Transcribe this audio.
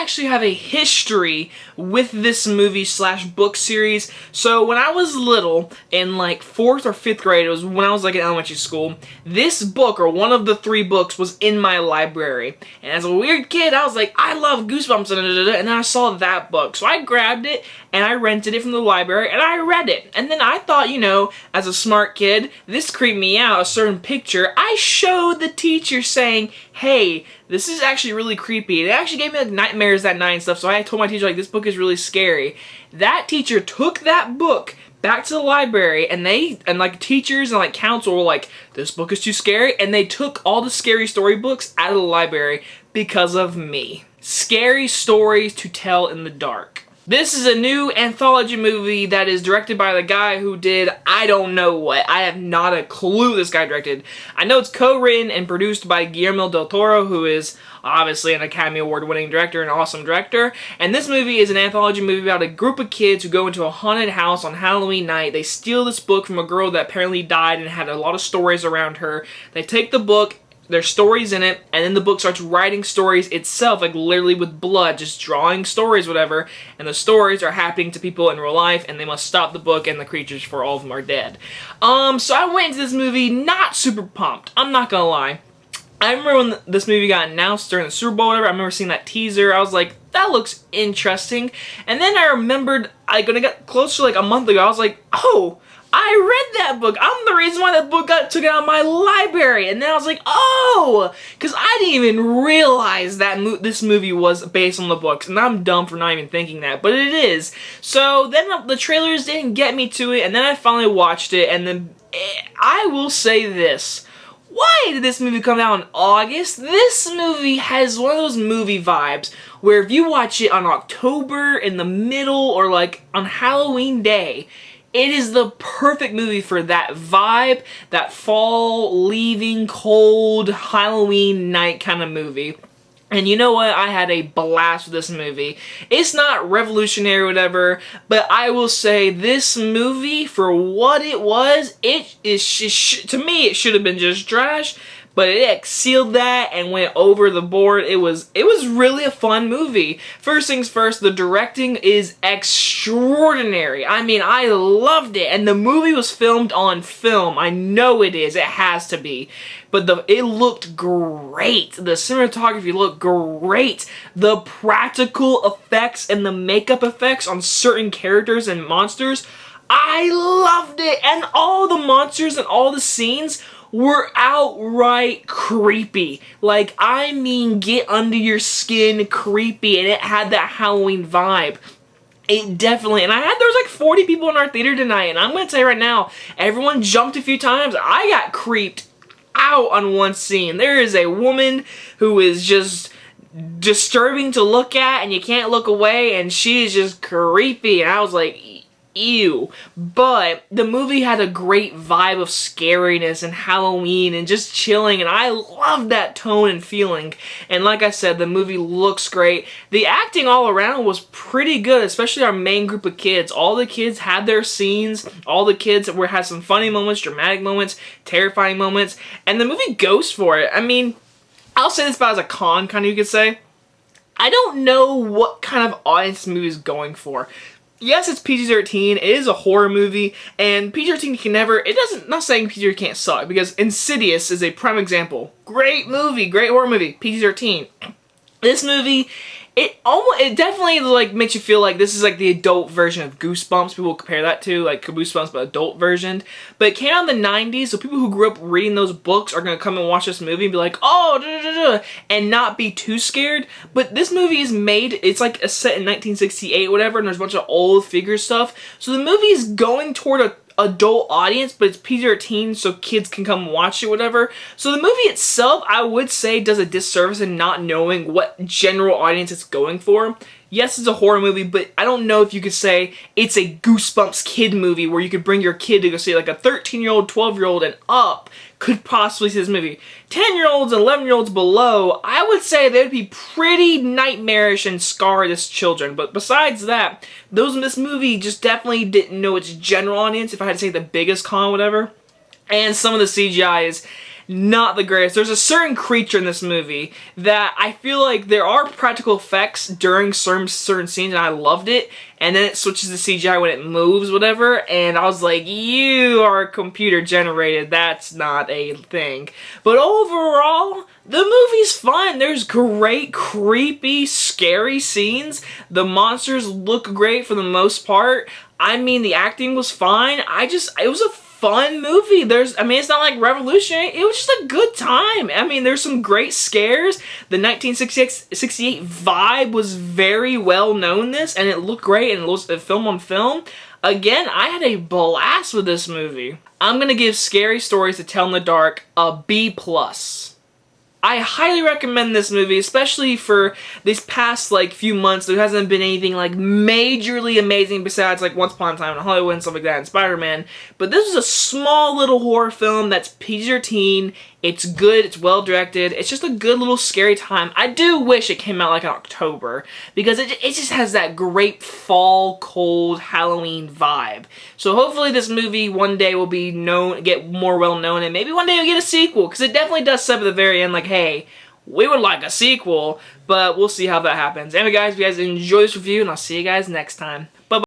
actually have a history with this movie slash book series. So when I was little, in like 4th or 5th grade, it was when I was like in elementary school, this book, or one of the 3 books, was in my library. And as a weird kid, I was like, I love Goosebumps, and then I saw that book. So I grabbed it, and I rented it from the library, and I read it. And then I thought, you know, as a smart kid, this creeped me out, a certain picture. I showed the teacher saying, hey, this is actually really creepy. It actually gave me like nightmares that night and stuff, so I told my teacher, like, this book is really scary. That teacher took that book back to the library, and like teachers and like council were like, this book is too scary, and they took all the scary storybooks out of the library because of me. Scary stories to tell in the dark. This is a new anthology movie that is directed by the guy who did I don't know what. I have not a clue this guy directed. I know it's co-written and produced by Guillermo del Toro, who is obviously an Academy Award winning director, an awesome director. And this movie is an anthology movie about a group of kids who go into a haunted house on Halloween night. They steal this book from a girl that apparently died and had a lot of stories around her. They take the book, there's stories in it, and then the book starts writing stories itself, like literally with blood, just drawing stories, whatever, and the stories are happening to people in real life, and they must stop the book and the creatures before all of them are dead. So I went into this movie not super pumped, I'm not gonna lie. I remember when this movie got announced during the Super Bowl or whatever, I remember seeing that teaser, I was like, that looks interesting, and then I remembered, like when it got close to like a month ago, I was like, oh, I read that book. I'm the reason why that book got taken out of my library. And then I was like, oh, because I didn't even realize that this movie was based on the books. And I'm dumb for not even thinking that, but it is. So then the trailers didn't get me to it, and then I finally watched it, and then I will say this. Why did this movie come out in August? This movie has one of those movie vibes where if you watch it on October in the middle or like on Halloween day, it is the perfect movie for that vibe, that fall, leaving, cold, Halloween night kind of movie. And you know what? I had a blast with this movie. It's not revolutionary or whatever, but I will say this movie, for what it was, to me, it should have been just trash. But it exceeded that and went over the board. It was really a fun movie. First things first, the directing is extraordinary. I mean, I loved it. And the movie was filmed on film. I know it is. It has to be. But it looked great. The cinematography looked great. The practical effects and the makeup effects on certain characters and monsters, I loved it. And all the monsters and all the scenes were outright creepy. Like, I mean, get under your skin creepy, and it had that Halloween vibe. It definitely, and there was like 40 people in our theater tonight, and I'm gonna tell you right now, everyone jumped a few times. I got creeped out on one scene. There is a woman who is just disturbing to look at, and you can't look away, and she is just creepy, and I was like, ew. But the movie had a great vibe of scariness and Halloween and just chilling, and I loved that tone and feeling. And like I said, the movie looks great. The acting all around was pretty good, especially our main group of kids. All the kids had their scenes. All the kids had some funny moments, dramatic moments, terrifying moments, and the movie goes for it. I mean, I'll say this about as a con, kind of, you could say. I don't know what kind of audience the movie is going for. Yes, it's PG-13, it is a horror movie, and PG-13 can never, not saying PG-13 can't suck, because Insidious is a prime example. Great movie, great horror movie, PG-13. This movie, it definitely like makes you feel like this is like the adult version of Goosebumps. People compare that to like Goosebumps, but adult version. But it came out in the 90s, so people who grew up reading those books are gonna come and watch this movie and be like, oh, and not be too scared. But this movie is made, it's like a set in 1968, whatever, and there's a bunch of old figure stuff. So the movie is going toward a adult audience, but it's PG-13, so kids can come watch it, whatever. So the movie itself, I would say, does a disservice in not knowing what general audience it's going for. Yes, it's a horror movie, but I don't know if you could say it's a Goosebumps kid movie where you could bring your kid to go see, like a 13-year-old, 12-year-old, and up could possibly see this movie. 10-year-olds and 11-year-olds below, I would say they'd be pretty nightmarish and scarred as children. But besides that, this movie just definitely didn't know its general audience, if I had to say the biggest con, whatever. And some of the CGI is not the greatest. There's a certain creature in this movie that I feel like there are practical effects during certain scenes, and I loved it. And then it switches to CGI when it moves, whatever, and I was like, you are computer generated, that's not a thing. But overall, the movie's fun. There's great, creepy, scary scenes. The monsters look great for the most part. I mean, the acting was fine. It was a fun movie. It's not like revolutionary. It was just a good time. I mean, there's some great scares. The 1968 vibe was very well known and it looked great, and it was a film on film. Again, I had a blast with this movie. I'm gonna give Scary Stories to Tell in the Dark a B+. I highly recommend this movie, especially for these past, like, few months. There hasn't been anything, like, majorly amazing besides, like, Once Upon a Time in Hollywood and stuff like that, and Spider-Man. But this is a small little horror film that's PG-13. It's good, it's well-directed, it's just a good little scary time. I do wish it came out, like, in October, because it just has that great fall, cold, Halloween vibe. So hopefully this movie one day will be get more well-known, and maybe one day we'll get a sequel, because it definitely does say at the very end, like, hey, we would like a sequel, but we'll see how that happens. Anyway, guys, if you guys enjoy this review, and I'll see you guys next time. Bye-bye.